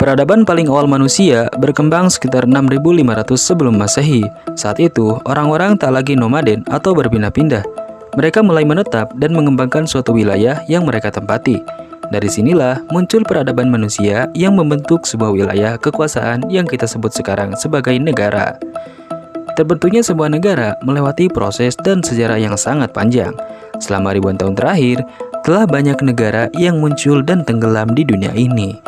Peradaban paling awal manusia berkembang sekitar 6500 sebelum Masehi. Saat itu, orang-orang tak lagi nomaden atau berpindah-pindah. Mereka mulai menetap dan mengembangkan suatu wilayah yang mereka tempati. Dari sinilah muncul peradaban manusia yang membentuk sebuah wilayah kekuasaan yang kita sebut sekarang sebagai negara. Terbentuknya sebuah negara melewati proses dan sejarah yang sangat panjang. Selama ribuan tahun terakhir, telah banyak negara yang muncul dan tenggelam di dunia ini.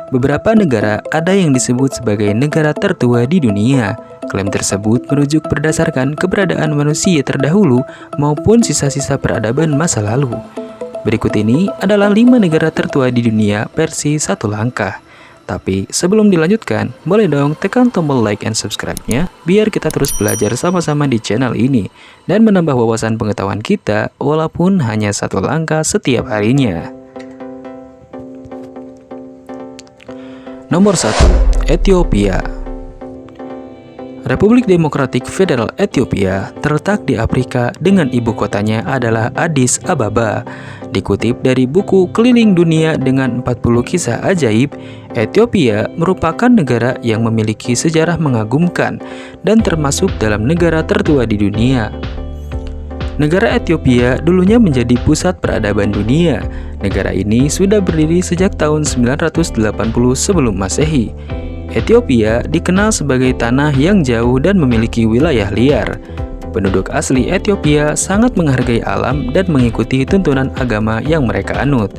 Beberapa negara ada yang disebut sebagai negara tertua di dunia. Klaim tersebut merujuk berdasarkan keberadaan manusia terdahulu maupun sisa-sisa peradaban masa lalu. Berikut ini adalah 5 negara tertua di dunia versi satu langkah. Tapi sebelum dilanjutkan, boleh dong tekan tombol like and subscribe-nya biar kita terus belajar sama-sama di channel ini dan menambah wawasan pengetahuan kita walaupun hanya satu langkah setiap harinya. Nomor 1. Ethiopia. Republik Demokratik Federal Ethiopia terletak di Afrika dengan ibu kotanya adalah Addis Ababa. Dikutip dari buku Keliling Dunia dengan 40 kisah ajaib, Ethiopia merupakan negara yang memiliki sejarah mengagumkan dan termasuk dalam negara tertua di dunia. Negara Ethiopia dulunya menjadi pusat peradaban dunia. Negara ini sudah berdiri sejak tahun 980 sebelum Masehi. Ethiopia dikenal sebagai tanah yang jauh dan memiliki wilayah liar. Penduduk asli Ethiopia sangat menghargai alam dan mengikuti tuntunan agama yang mereka anut.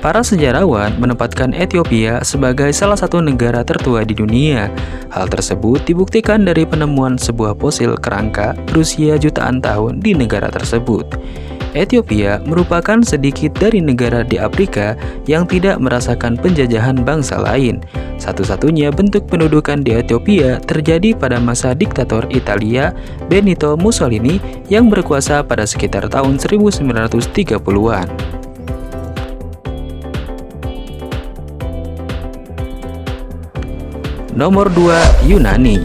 Para sejarawan menempatkan Ethiopia sebagai salah satu negara tertua di dunia. Hal tersebut dibuktikan dari penemuan sebuah fosil kerangka berusia jutaan tahun di negara tersebut. Ethiopia merupakan sedikit dari negara di Afrika yang tidak merasakan penjajahan bangsa lain. Satu-satunya bentuk pendudukan di Ethiopia terjadi pada masa diktator Italia Benito Mussolini yang berkuasa pada sekitar tahun 1930-an. Nomor 2. Yunani.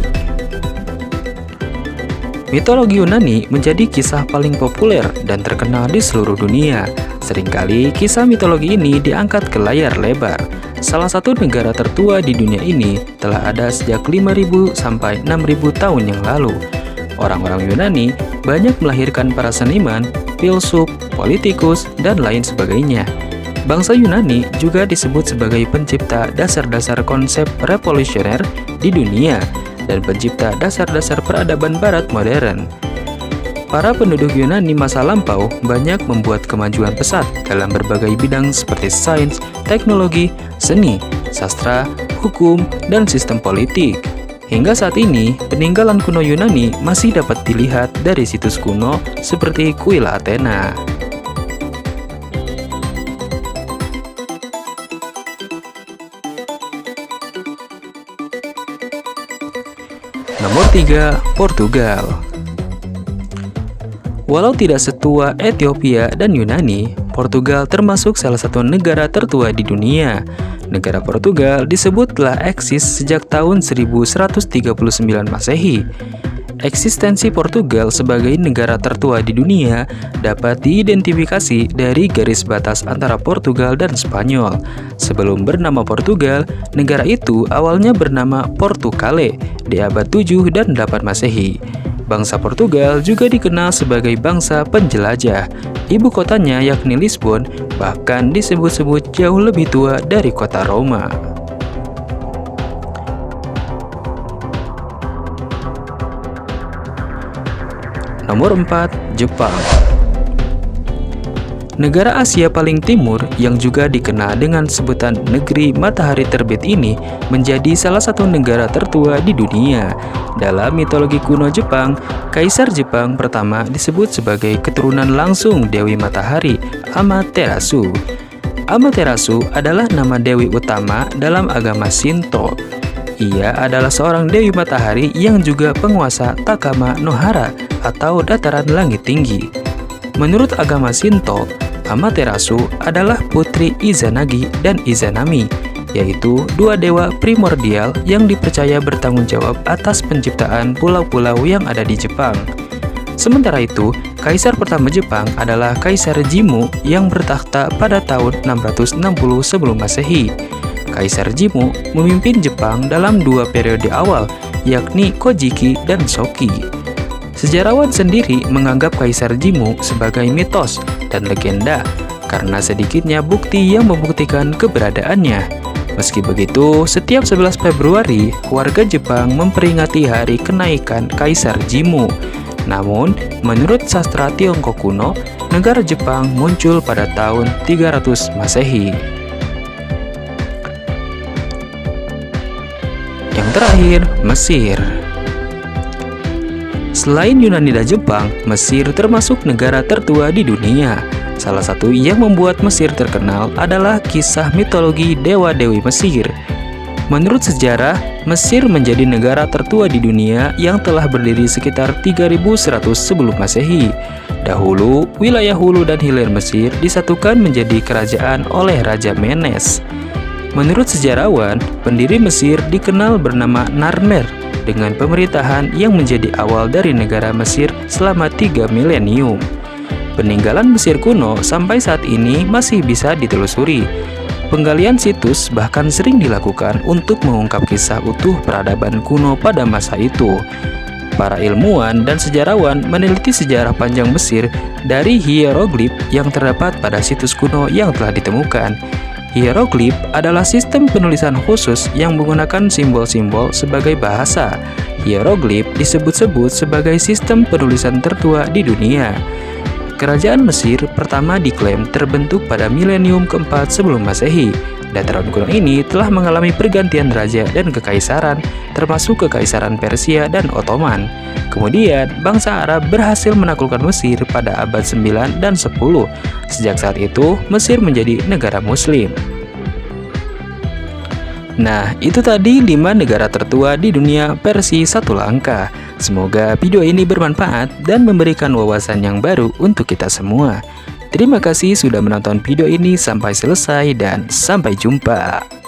Mitologi Yunani menjadi kisah paling populer dan terkenal di seluruh dunia. Seringkali kisah mitologi ini diangkat ke layar lebar. Salah satu negara tertua di dunia ini telah ada sejak 5.000 sampai 6.000 tahun yang lalu. Orang-orang Yunani banyak melahirkan para seniman, filsuf, politikus, dan lain sebagainya. Bangsa Yunani juga disebut sebagai pencipta dasar-dasar konsep revolusioner di dunia dan pencipta dasar-dasar peradaban barat modern. Para penduduk Yunani masa lampau banyak membuat kemajuan pesat dalam berbagai bidang seperti sains, teknologi, seni, sastra, hukum, dan sistem politik. Hingga saat ini, peninggalan kuno Yunani masih dapat dilihat dari situs kuno seperti kuil Athena. Nomor 3. Portugal. Walau tidak setua Ethiopia dan Yunani, Portugal termasuk salah satu negara tertua di dunia. Negara Portugal disebut telah eksis sejak tahun 1139 Masehi. Eksistensi Portugal sebagai negara tertua di dunia dapat diidentifikasi dari garis batas antara Portugal dan Spanyol. Sebelum bernama Portugal, negara itu awalnya bernama Portucale di abad 7 dan 8 Masehi. Bangsa Portugal juga dikenal sebagai bangsa penjelajah. Ibu kotanya yakni Lisbon, bahkan disebut-sebut jauh lebih tua dari kota Roma. Nomor 4. Jepang. Negara Asia paling timur yang juga dikenal dengan sebutan negeri matahari terbit ini menjadi salah satu negara tertua di dunia. Dalam mitologi kuno Jepang, Kaisar Jepang pertama disebut sebagai keturunan langsung Dewi Matahari, Amaterasu. Amaterasu adalah nama dewi utama dalam agama Shinto. Ia adalah seorang dewi matahari yang juga penguasa Takama Nohara atau dataran langit tinggi. Menurut agama Shinto, Amaterasu adalah putri Izanagi dan Izanami, yaitu dua dewa primordial yang dipercaya bertanggung jawab atas penciptaan pulau-pulau yang ada di Jepang. Sementara itu, kaisar pertama Jepang adalah Kaisar Jimmu yang bertakhta pada tahun 660 sebelum Masehi. Kaisar Jimmu memimpin Jepang dalam dua periode awal, yakni Kojiki dan Shoki. Sejarawan sendiri menganggap Kaisar Jimmu sebagai mitos dan legenda karena sedikitnya bukti yang membuktikan keberadaannya. Meski begitu, setiap 11 Februari, warga Jepang memperingati hari kenaikan Kaisar Jimmu. Namun, menurut sastra Tiongkok kuno, negara Jepang muncul pada tahun 300 Masehi. Yang terakhir, Mesir. Selain Yunani dan Jepang, Mesir termasuk negara tertua di dunia. Salah satu yang membuat Mesir terkenal adalah kisah mitologi dewa-dewi Mesir. Menurut sejarah, Mesir menjadi negara tertua di dunia yang telah berdiri sekitar 3100 sebelum Masehi. Dahulu, wilayah hulu dan hilir Mesir disatukan menjadi kerajaan oleh Raja Menes. Menurut sejarawan, pendiri Mesir dikenal bernama Narmer dengan pemerintahan yang menjadi awal dari negara Mesir selama 3 milenium. Peninggalan Mesir kuno sampai saat ini masih bisa ditelusuri. Penggalian situs bahkan sering dilakukan untuk mengungkap kisah utuh peradaban kuno pada masa itu. Para ilmuwan dan sejarawan meneliti sejarah panjang Mesir dari hieroglif yang terdapat pada situs kuno yang telah ditemukan. Hieroglif adalah sistem penulisan khusus yang menggunakan simbol-simbol sebagai bahasa. Hieroglif disebut-sebut sebagai sistem penulisan tertua di dunia. Kerajaan Mesir pertama diklaim terbentuk pada milenium keempat sebelum Masehi. Dataran kuno ini telah mengalami pergantian raja dan kekaisaran, termasuk kekaisaran Persia dan Ottoman. Kemudian, bangsa Arab berhasil menaklukkan Mesir pada abad 9 dan 10. Sejak saat itu, Mesir menjadi negara Muslim. Nah, itu tadi 5 negara tertua di dunia versi satu langkah. Semoga video ini bermanfaat dan memberikan wawasan yang baru untuk kita semua. Terima kasih sudah menonton video ini sampai selesai dan sampai jumpa.